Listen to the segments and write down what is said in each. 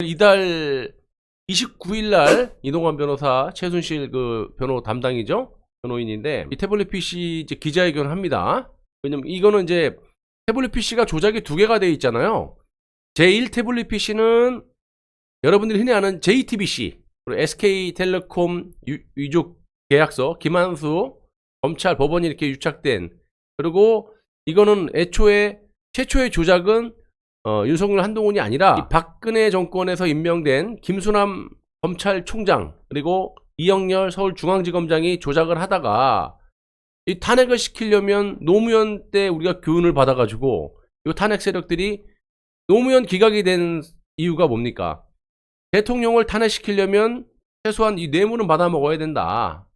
이달 29일 날 이동환 변호사, 최순실 그 변호 담당이죠, 변호인인데 이 태블릿 PC 이제 기자회견을 합니다. 왜냐면 이거는 이제 태블릿 PC가 조작이 두 개가 되어 있잖아요. 제1 태블릿 PC는 여러분들이 흔히 아는 JTBC, 그리고 SK텔레콤 위조 계약서, 김한수 검찰 법원이 이렇게 유착된, 그리고 이거는 최초의 조작은 윤석열 한동훈이 아니라 이 박근혜 정권에서 임명된 김수남 검찰총장 그리고 이영렬 서울중앙지검장이 조작을 하다가 이 탄핵을 시키려면 노무현 때 우리가 교훈을 받아가지고 이 탄핵 세력들이 노무현 기각이 된 이유가 뭡니까? 대통령을 탄핵시키려면 최소한 이 뇌물은 받아 먹어야 된다.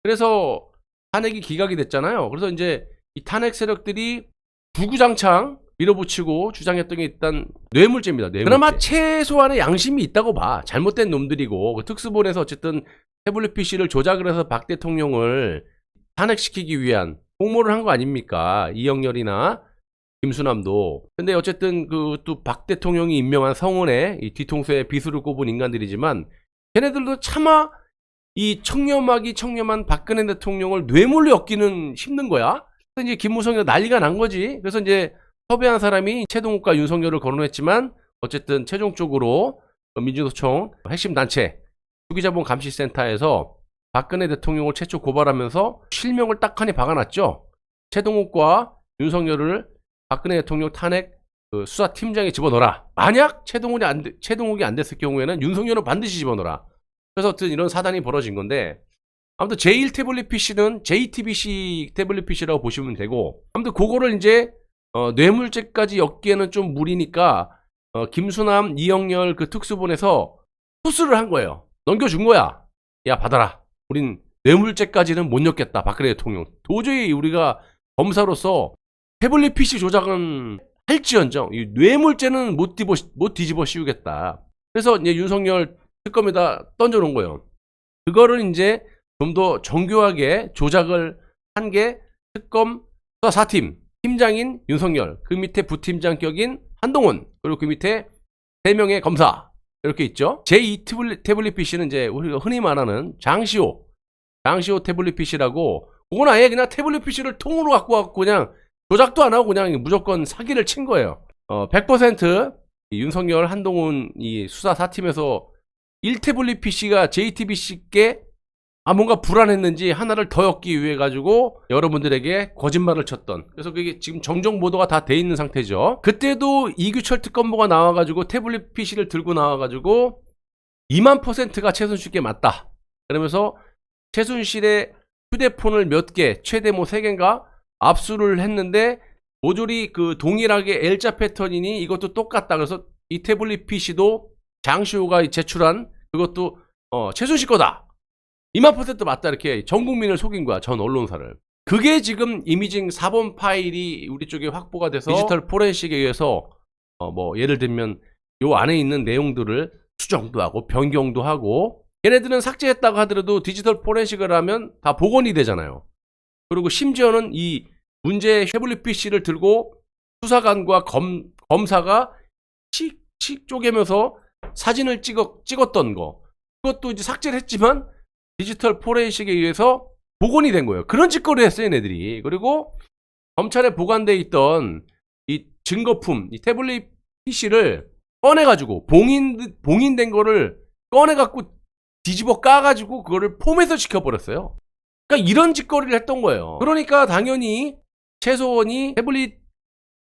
그래서 탄핵이 기각이 됐잖아요. 그래서 이제 이 탄핵 세력들이 구구장창 밀어붙이고 주장했던 게 일단 뇌물죄입니다. 뇌물죄. 그나마 최소한의 양심이 있다고 봐. 잘못된 놈들이고 그 특수본에서 어쨌든 태블릿 PC를 조작을 해서 박 대통령을 탄핵시키기 위한 공모를 한 거 아닙니까? 이영렬이나 김수남도. 근데 어쨌든 그 또 박 대통령이 임명한 성원에 이 뒤통수에 비수를 꼽은 인간들이지만 걔네들도 차마 이 청렴한 박근혜 대통령을 뇌물로 엮기는 힘든 거야. 그래서 이제 김무성이 난리가 난 거지. 그래서 이제 섭외한 사람이 최동욱과 윤석열을 거론했지만 어쨌든 최종적으로 민주노총 핵심 단체 투기자본감시센터에서 박근혜 대통령을 최초 고발하면서 실명을 딱하니 박아놨죠. 최동욱과 윤석열을 박근혜 대통령 탄핵 수사팀장에 집어넣어라. 만약 최동욱이 안 됐을 경우에는 윤석열은 반드시 집어넣어라. 그래서 어쨌든 이런 사단이 벌어진 건데, 아무튼 제1 태블릿 PC는 JTBC 태블릿 PC라고 보시면 되고, 아무튼 그거를 이제 뇌물죄까지 엮기에는 좀 무리니까 김수남, 이영렬 그 특수본에서 수수를 한 거예요. 넘겨준 거야. 야, 받아라. 우린 뇌물죄까지는 못 엮겠다. 박근혜 대통령. 도저히 우리가 검사로서 태블릿 PC 조작은 할지언정 이 뇌물죄는 못 뒤집어 씌우겠다. 그래서 이제 윤석열 특검에다 던져놓은 거예요. 그거를 이제 좀 더 정교하게 조작을 한 게 특검 수사 4팀 팀장인 윤석열, 그 밑에 부팀장 격인 한동훈, 그리고 그 밑에 3명의 검사 이렇게 있죠. 제2 태블릿 PC는 이제 우리가 흔히 말하는 장시호 태블릿 PC라고, 그건 아예 그냥 태블릿 PC를 통으로 갖고 와서 그냥 조작도 안 하고 그냥 무조건 사기를 친 거예요. 100% 윤석열, 한동훈 이 수사 4팀에서 1태블릿 PC가 JTBC께 뭔가 불안했는지 하나를 더 엮기 위해 가지고 여러분들에게 거짓말을 쳤던, 그래서 그게 지금 정정 보도가 다 돼 있는 상태죠. 그때도 이규철 특검보가 나와가지고 태블릿 PC를 들고 나와가지고 2만%가 최순실께 맞다 그러면서 최순실의 휴대폰을 몇 개, 최대 뭐 3개인가 압수를 했는데 모조리 그 동일하게 L자 패턴이니 이것도 똑같다. 그래서 이 태블릿 PC도 장시호가 제출한 그것도 최순실 거다. 2만% 맞다. 이렇게 전 국민을 속인 거야. 전 언론사를. 그게 지금 이미징 4번 파일이 우리 쪽에 확보가 돼서 디지털 포렌식에 의해서 뭐 예를 들면 요 안에 있는 내용들을 수정도 하고 변경도 하고, 얘네들은 삭제했다고 하더라도 디지털 포렌식을 하면 다 복원이 되잖아요. 그리고 심지어는 이 문제의 태블릿 PC를 들고 수사관과 검사가 칙 쪼개면서 사진을 찍었던 거, 그것도 이제 삭제를 했지만 디지털 포렌식에 의해서 복원이 된 거예요. 그런 짓거리를 했어요, 얘네들이. 그리고 검찰에 보관돼 있던 이 증거품, 이 태블릿 PC를 꺼내가지고 봉인된 거를 꺼내갖고 뒤집어 까가지고 그거를 포맷을 시켜버렸어요. 그러니까 이런 짓거리를 했던 거예요. 그러니까 당연히 최소원이 태블릿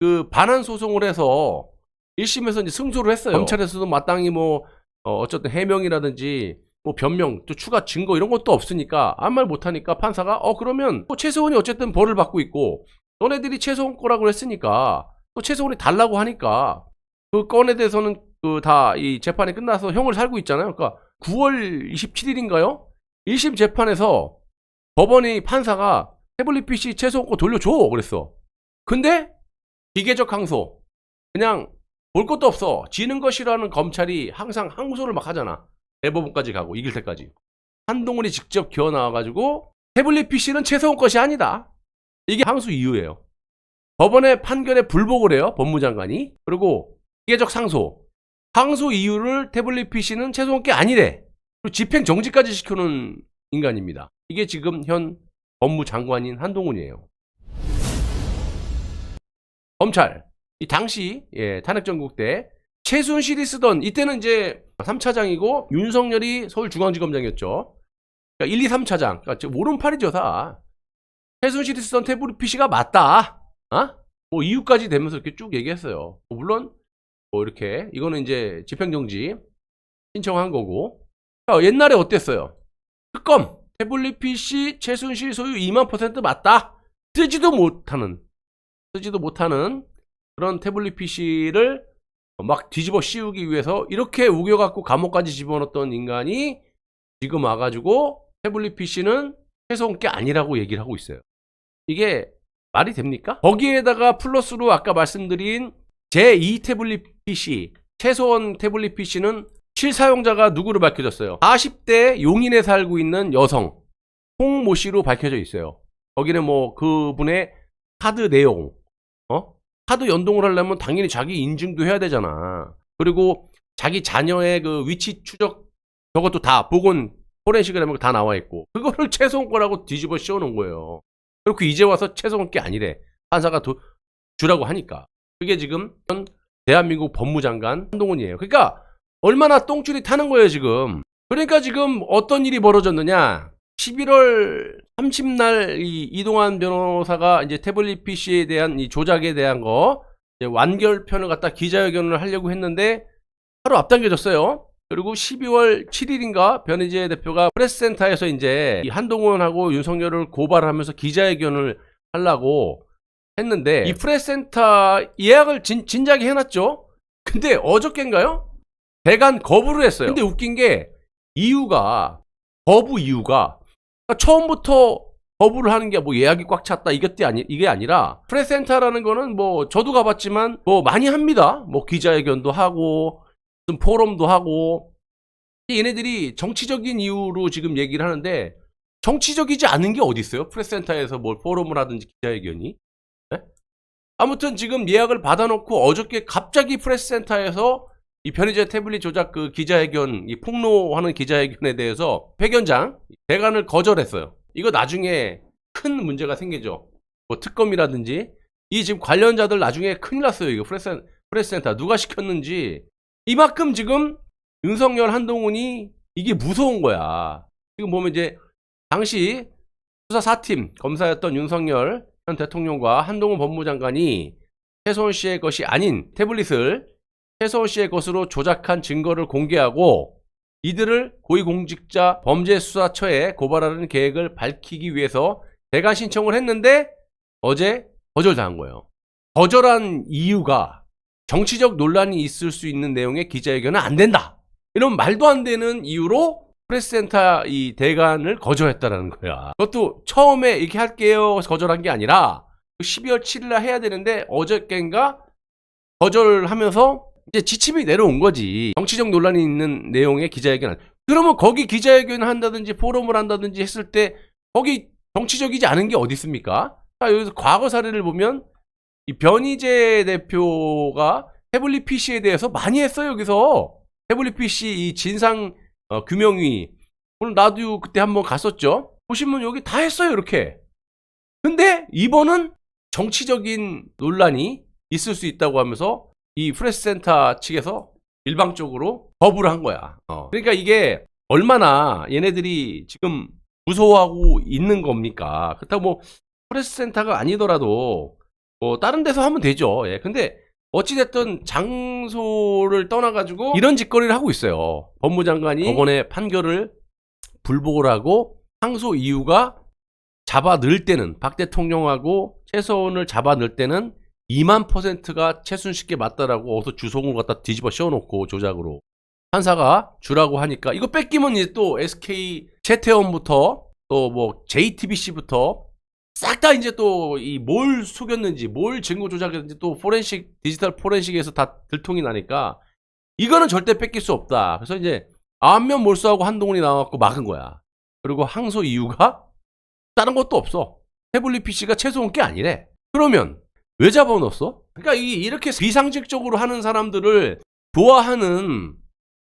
그 반환 소송을 해서 1심에서 이제 승소를 했어요. 검찰에서도 마땅히 뭐 어쨌든 해명이라든지 뭐 변명, 또 추가 증거 이런 것도 없으니까 아무 말 못하니까 판사가 그러면 또 최소원이 어쨌든 벌을 받고 있고 너네들이 최소원 거라고 했으니까 또 최소원이 달라고 하니까 그 건에 대해서는 그 다 이 재판이 끝나서 형을 살고 있잖아요. 그러니까 9월 27일인가요? 1심 재판에서 법원의 판사가 태블릿 PC 최소원 거 돌려줘 그랬어. 근데 비계적 항소, 그냥 볼 것도 없어, 지는 것이라는 검찰이 항상 항소를 막 하잖아. 대법원까지 가고 이길 때까지. 한동훈이 직접 기어 나와가지고 태블릿 PC는 최소원 것이 아니다, 이게 항소 이유예요. 법원의 판결에 불복을 해요, 법무장관이. 그리고 비계적 상소, 항소 이유를 태블릿 PC는 최소한 게 아니래. 그리고 집행 정지까지 시켜놓은 인간입니다. 이게 지금 현 법무장관인 한동훈이에요. 검찰, 이 당시 탄핵정국 때 최순실이 쓰던, 이때는 이제 3차장이고 윤석열이 서울중앙지검장이었죠. 그러니까 1, 2, 3차장, 그러니까 지금 오른팔이죠 다. 최순실이 쓰던 태블릿 PC가 맞다. 뭐 이유까지 되면서 이렇게 쭉 얘기했어요. 물론 뭐 이렇게 이거는 이제 집행정지 신청한 거고. 그러니까 옛날에 어땠어요? 특검 태블릿 PC 최순실 소유 2만% 맞다. 쓰지도 못하는 그런 태블릿 PC를 막 뒤집어 씌우기 위해서 이렇게 우겨갖고 감옥까지 집어넣었던 인간이 지금 와가지고 태블릿 PC는 최소한 게 아니라고 얘기를 하고 있어요. 이게 말이 됩니까? 거기에다가 플러스로 아까 말씀드린 제2 태블릿 PC, 최소한 태블릿 PC는 실사용자가 누구로 밝혀졌어요? 40대 용인에 살고 있는 여성 홍모 씨로 밝혀져 있어요. 거기는 뭐 그분의 카드 내용, 카드 연동을 하려면 당연히 자기 인증도 해야 되잖아. 그리고 자기 자녀의 그 위치 추적 저것도 다 보건 포렌식을 하면 다 나와 있고, 그거를 최소한 거라고 뒤집어 씌워놓은 거예요. 그리고 이제 와서 최소한 게 아니래. 판사가 주라고 하니까. 그게 지금 대한민국 법무장관 한동훈이에요. 그러니까 얼마나 똥줄이 타는 거예요 지금. 그러니까 지금 어떤 일이 벌어졌느냐. 11월 30날 이동환 변호사가 이제 태블릿 PC에 대한 이 조작에 대한 거 완결편을 갖다 기자회견을 하려고 했는데 하루 앞당겨졌어요. 그리고 12월 7일인가 변희재 대표가 프레스센터에서 이제 이 한동훈하고 윤석열을 고발하면서 기자회견을 하려고 했는데, 이 프레스센터 예약을 진작에 해놨죠. 근데 어저께인가요? 대간 거부를 했어요. 근데 웃긴 게 거부 이유가 그러니까 처음부터 거부를 하는 게 뭐 예약이 꽉 찼다 이게 아니라, 프레스센터라는 거는 뭐 저도 가봤지만 뭐 많이 합니다. 뭐 기자회견도 하고 무슨 포럼도 하고. 얘네들이 정치적인 이유로 지금 얘기를 하는데 정치적이지 않은 게 어디 있어요? 프레스센터에서 뭘 포럼을 하든지 기자회견이. 네? 아무튼 지금 예약을 받아놓고 어저께 갑자기 프레스센터에서 이 변희재 태블릿 조작 그 기자회견, 이 폭로하는 기자회견에 대해서 회견장 대관을 거절했어요. 이거 나중에 큰 문제가 생기죠. 뭐 특검이라든지. 이 지금 관련자들 나중에 큰일 났어요. 이거 프레스센터 누가 시켰는지. 이만큼 지금 윤석열 한동훈이 이게 무서운 거야. 지금 보면 이제 당시 수사 4팀 검사였던 윤석열 현 대통령과 한동훈 법무장관이 최소한 씨의 것이 아닌 태블릿을 최소한 씨의 것으로 조작한 증거를 공개하고 이들을 고위공직자 범죄수사처에 고발하는 계획을 밝히기 위해서 대관 신청을 했는데 어제 거절당한 거예요. 거절한 이유가 정치적 논란이 있을 수 있는 내용의 기자회견은 안 된다. 이런 말도 안 되는 이유로 프레스센터 이 대관을 거절했다라는 거야. 그것도 처음에 이렇게 할게요 거절한 게 아니라 12월 7일날 해야 되는데 어저께인가 거절하면서 이제 지침이 내려온 거지. 정치적 논란이 있는 내용의 기자회견. 그러면 거기 기자회견 한다든지 포럼을 한다든지 했을 때 거기 정치적이지 않은 게 어디 있습니까? 자, 여기서 과거 사례를 보면 이 변희재 대표가 태블릿 PC에 대해서 많이 했어요. 여기서 태블릿 PC 이 진상 규명위, 오늘 나도 그때 한번 갔었죠. 보시면 여기 다 했어요 이렇게. 근데 이번은 정치적인 논란이 있을 수 있다고 하면서 이 프레스센터 측에서 일방적으로 거부를 한 거야. 그러니까 이게 얼마나 얘네들이 지금 무서워하고 있는 겁니까? 그렇다고 뭐 프레스센터가 아니더라도 뭐 다른 데서 하면 되죠. 예. 근데 어찌됐든 장소를 떠나가지고 이런 짓거리를 하고 있어요. 법무장관이 법원의 판결을 불복을 하고 항소 이유가 잡아 넣을 때는 박 대통령하고 최소한을 잡아 넣을 때는 2만%가 최순실께 맞다라고 어서 주소를 갖다 뒤집어 씌워놓고 조작으로 판사가 주라고 하니까 이거 뺏기면 이제 또 SK 채태원부터 또 뭐 JTBC부터 싹 다 이제 또 이 뭘 속였는지 뭘 증거 조작했는지 또 포렌식 디지털 포렌식에서 다 들통이 나니까 이거는 절대 뺏길 수 없다. 그래서 이제 안면 몰수하고 한동훈이 나와갖고 막은 거야. 그리고 항소 이유가 다른 것도 없어. 태블릿 PC가 최소한 게 아니래. 그러면 왜 잡아넣었어? 그러니까 이렇게 비상식적으로 하는 사람들을 좋아하는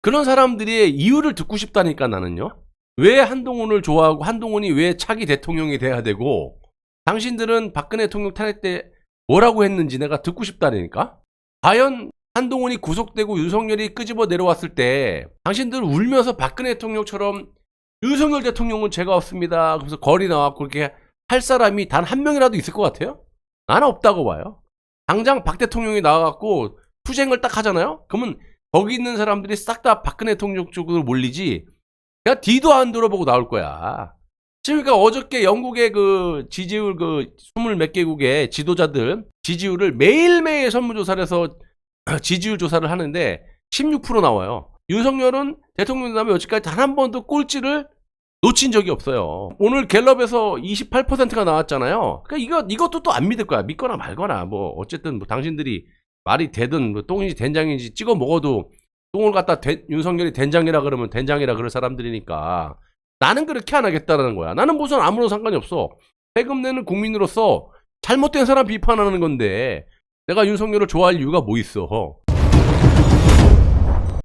그런 사람들의 이유를 듣고 싶다니까 나는요. 왜 한동훈을 좋아하고 한동훈이 왜 차기 대통령이 돼야 되고 당신들은 박근혜 대통령 탄핵 때 뭐라고 했는지 내가 듣고 싶다니까. 과연 한동훈이 구속되고 윤석열이 끄집어 내려왔을 때 당신들 울면서 박근혜 대통령처럼 윤석열 대통령은 죄가 없습니다. 그래서 거리 나왔고 그렇게 할 사람이 단 한 명이라도 있을 것 같아요? 나는 없다고 봐요. 당장 박 대통령이 나와갖고 투쟁을 딱 하잖아요? 그러면 거기 있는 사람들이 싹 다 박근혜 대통령 쪽으로 몰리지 그냥 뒤도 안 돌아보고 나올 거야. 지금 그러니까 어저께 영국의 그 지지율 그 20 몇 개국의 지도자들 지지율을 매일매일 설문조사를 해서 지지율 조사를 하는데 16% 나와요. 윤석열은 대통령 되면 여지까지 단 한 번도 꼴찌를 놓친 적이 없어요. 오늘 갤럽에서 28%가 나왔잖아요. 그러니까 이것도 또 안 믿을 거야. 믿거나 말거나 뭐 어쨌든 뭐 당신들이 말이 되든 뭐 똥인지 된장인지 찍어 먹어도 똥을 갖다 윤석열이 된장이라 그러면 된장이라 그럴 사람들이니까 나는 그렇게 안 하겠다라는 거야. 나는 무슨 아무런 상관이 없어. 세금 내는 국민으로서 잘못된 사람 비판하는 건데 내가 윤석열을 좋아할 이유가 뭐 있어.